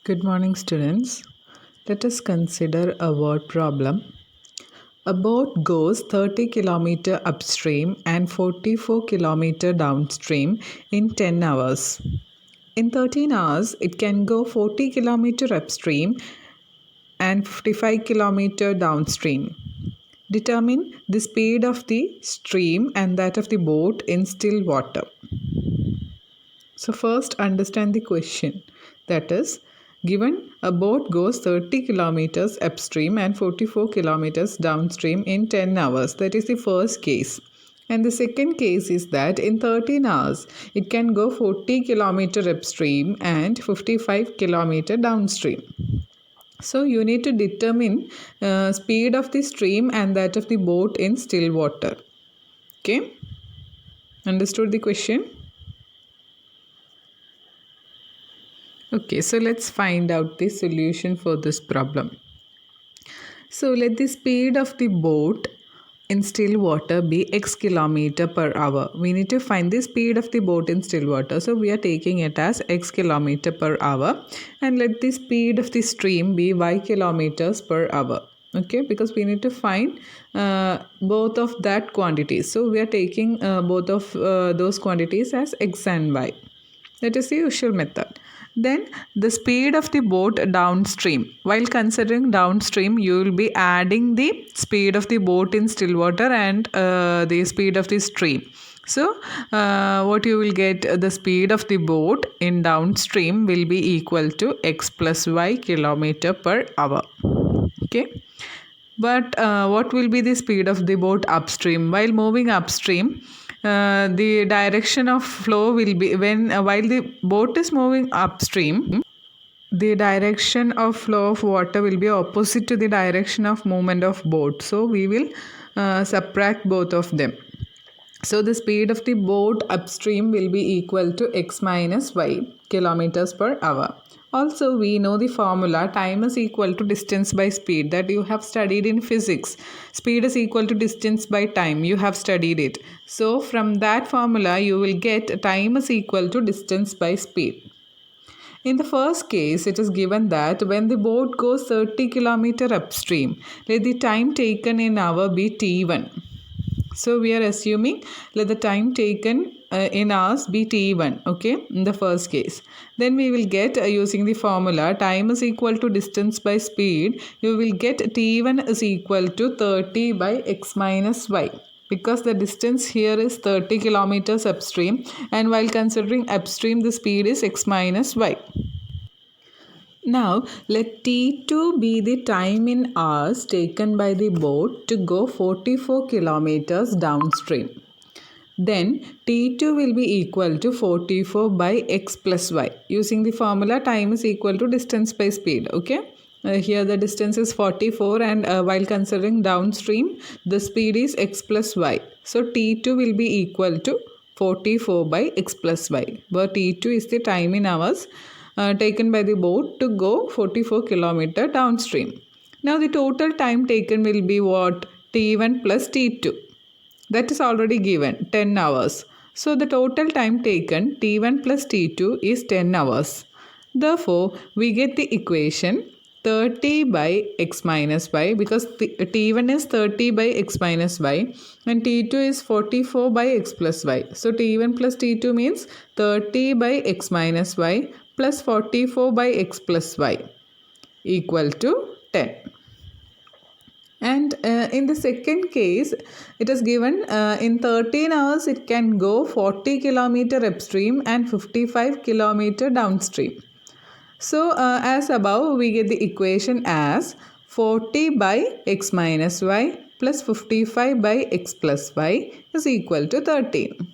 Good morning, students. Let us consider a word problem. A boat goes 30 km upstream and 44 km downstream in 10 hours. In 13 hours, it can go 40 km upstream and 55 km downstream. Determine the speed of the stream and that of the boat in still water. So, first understand the question. That is, given a boat goes 30 kilometers upstream and 44 kilometers downstream in 10 hours. That is the first case. And the second case is that in 13 hours, it can go 40 kilometer upstream and 55 kilometer downstream. So, you need to determine speed of the stream and that of the boat in still water. Okay? Understood the question? Okay, so let's find out the solution for this problem. So let the speed of the boat in still water be x kilometer per hour. We need to find the speed of the boat in still water. So we are taking it as x kilometer per hour, and let the speed of the stream be y kilometers per hour. Okay, because we need to find both of that quantities. So we are taking both of those quantities as x and y. That is the usual method. Then the speed of the boat downstream. While considering downstream, you will be adding the speed of the boat in still water and the speed of the stream. So, what you will get, the speed of the boat in downstream will be equal to x plus y kilometer per hour. Okay. But what will be the speed of the boat upstream? While moving upstream, the direction of flow will be while the boat is moving upstream, the direction of flow of water will be opposite to the direction of movement of boat. So we will subtract both of them. So the speed of the boat upstream will be equal to x minus y kilometers per hour. Also, we know the formula time is equal to distance by speed that you have studied in physics. Speed is equal to distance by time. You have studied it. So from that formula, you will get time is equal to distance by speed. In the first case, it is given that when the boat goes 30 km upstream, let the time taken in hour be t1. So we are assuming let the time taken in hours be t1, okay, in the first case. Then we will get using the formula time is equal to distance by speed, you will get t1 is equal to 30 by x minus y, because the distance here is 30 kilometers upstream, and while considering upstream the speed is x minus y. Now, let T2 be the time in hours taken by the boat to go 44 kilometers downstream. Then T2 will be equal to 44 by x plus y. Using the formula, time is equal to distance by speed. Okay. Here the distance is 44, and while considering downstream, the speed is x plus y. So T2 will be equal to 44 by x plus y, where T2 is the time in hours taken by the boat to go 44 kilometer downstream. Now the total time taken will be what? T1 plus T2. That is already given, 10 hours. So the total time taken T1 plus T2 is 10 hours. Therefore, we get the equation 30 by x minus y, because T1 is 30 by x minus y and T2 is 44 by x plus y. So T1 plus T2 means 30 by x minus y plus 44 by x plus y equal to 10. And in the second case, it is given in 13 hours it can go 40 kilometer upstream and 55 kilometer downstream. So as above, we get the equation as 40 by x minus y plus 55 by x plus y is equal to 13.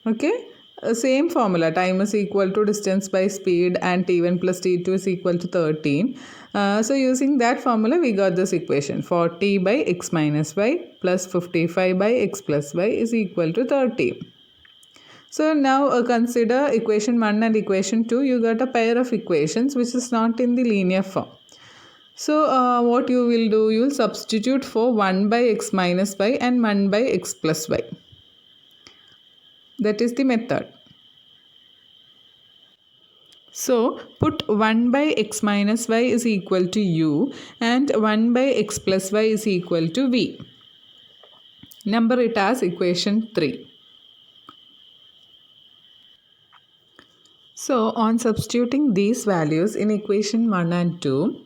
Okay. Same formula, time is equal to distance by speed and t1 plus t2 is equal to 13. So using that formula, we got this equation 40 by x minus y plus 55 by x plus y is equal to 30. So now consider equation 1 and equation 2. You got a pair of equations which is not in the linear form. So what you will do, you will substitute for 1 by x minus y and 1 by x plus y. That is the method. So put 1 by x minus y is equal to u and 1 by x plus y is equal to v. Number it as equation 3. So on substituting these values in equation 1 and 2,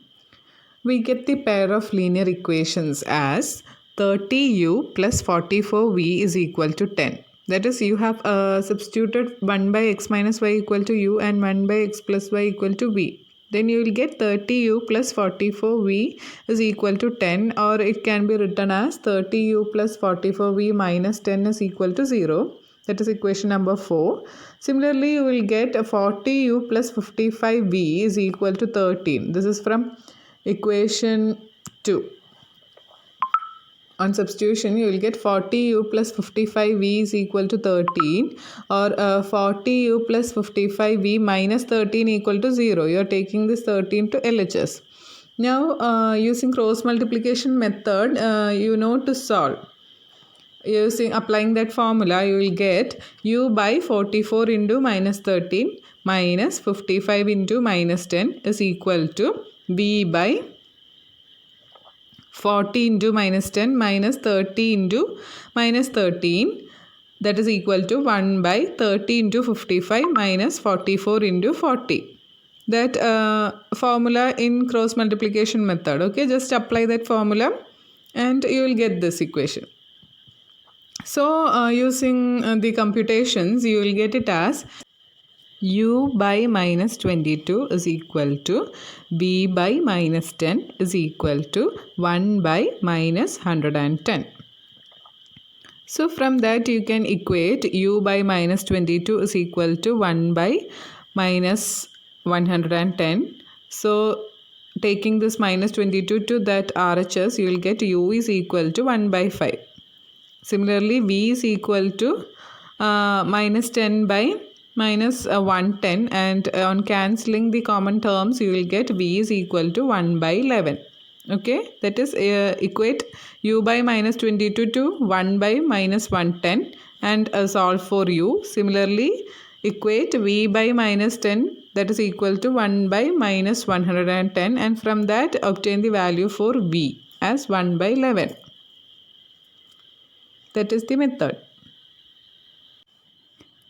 we get the pair of linear equations as 30u plus 44v is equal to 10. That is, you have substituted 1 by x minus y equal to u and 1 by x plus y equal to v. Then you will get 30u plus 44v is equal to 10, or it can be written as 30u plus 44v minus 10 is equal to 0. That is equation number 4. Similarly, you will get 40u plus 55v is equal to 13. This is from equation 2. On substitution, you will get 40u plus 55v is equal to 13, or 40u plus 55v minus 13 equal to 0. You are taking this 13 to LHS. Now, using cross multiplication method, you know to solve. Applying that formula, you will get u by 44 into minus 13 minus 55 into minus 10 is equal to v by 40 into minus 10 minus 30 into minus 13, that is equal to 1 by 30 into 55 minus 44 into 40. That formula in cross multiplication method. Okay, just apply that formula and you will get this equation. So using the computations, you will get it as u by minus 22 is equal to v by minus 10 is equal to 1 by minus 110. So from that you can equate u by minus 22 is equal to 1 by minus 110. So taking this minus 22 to that RHS, you will get u is equal to 1 by 5. Similarly, v is equal to minus 10 by minus 110, and on cancelling the common terms, you will get v is equal to 1 by 11. Okay, that is equate u by minus 22 to 1 by minus 110 and solve for u. Similarly, equate v by minus 10, that is equal to 1 by minus 110, and from that obtain the value for v as 1 by 11. That is the method.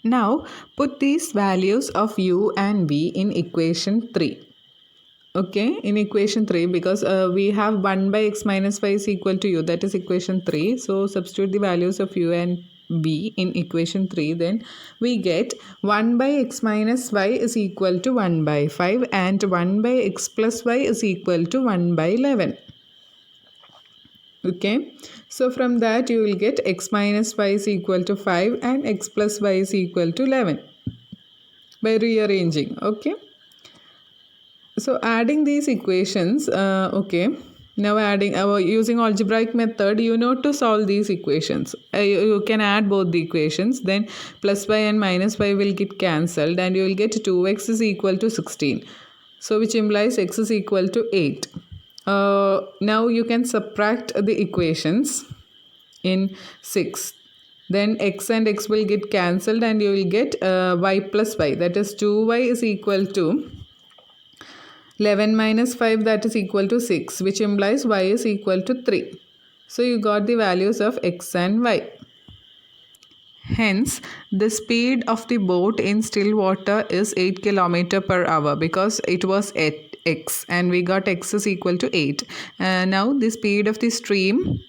Now put these values of u and v in equation 3. Okay, in equation 3, because we have 1 by x minus y is equal to u, that is equation 3. So substitute the values of u and v in equation 3. Then we get 1 by x minus y is equal to 1 by 5 and 1 by x plus y is equal to 1 by 11. Okay, so from that you will get x minus y is equal to 5 and x plus y is equal to 11 by rearranging. Okay, so adding these equations, okay, now adding using algebraic method, you know to solve these equations. You can add both the equations, then plus y and minus y will get cancelled and you will get 2x is equal to 16. So which implies x is equal to 8. Now you can subtract the equations in 6. Then x and x will get cancelled and you will get y plus y, that is 2y is equal to 11 minus 5, that is equal to 6, which implies y is equal to 3. So you got the values of x and y. Hence, the speed of the boat in still water is 8 km per hour because it was at x and we got x is equal to 8. Now the speed of the stream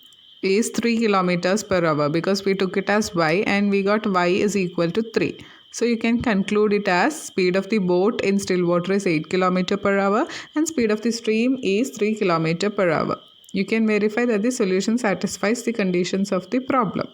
is 3 kilometers per hour because we took it as y and we got y is equal to 3. So you can conclude it as speed of the boat in still water is 8 km per hour and speed of the stream is 3 km per hour. You can verify that the solution satisfies the conditions of the problem.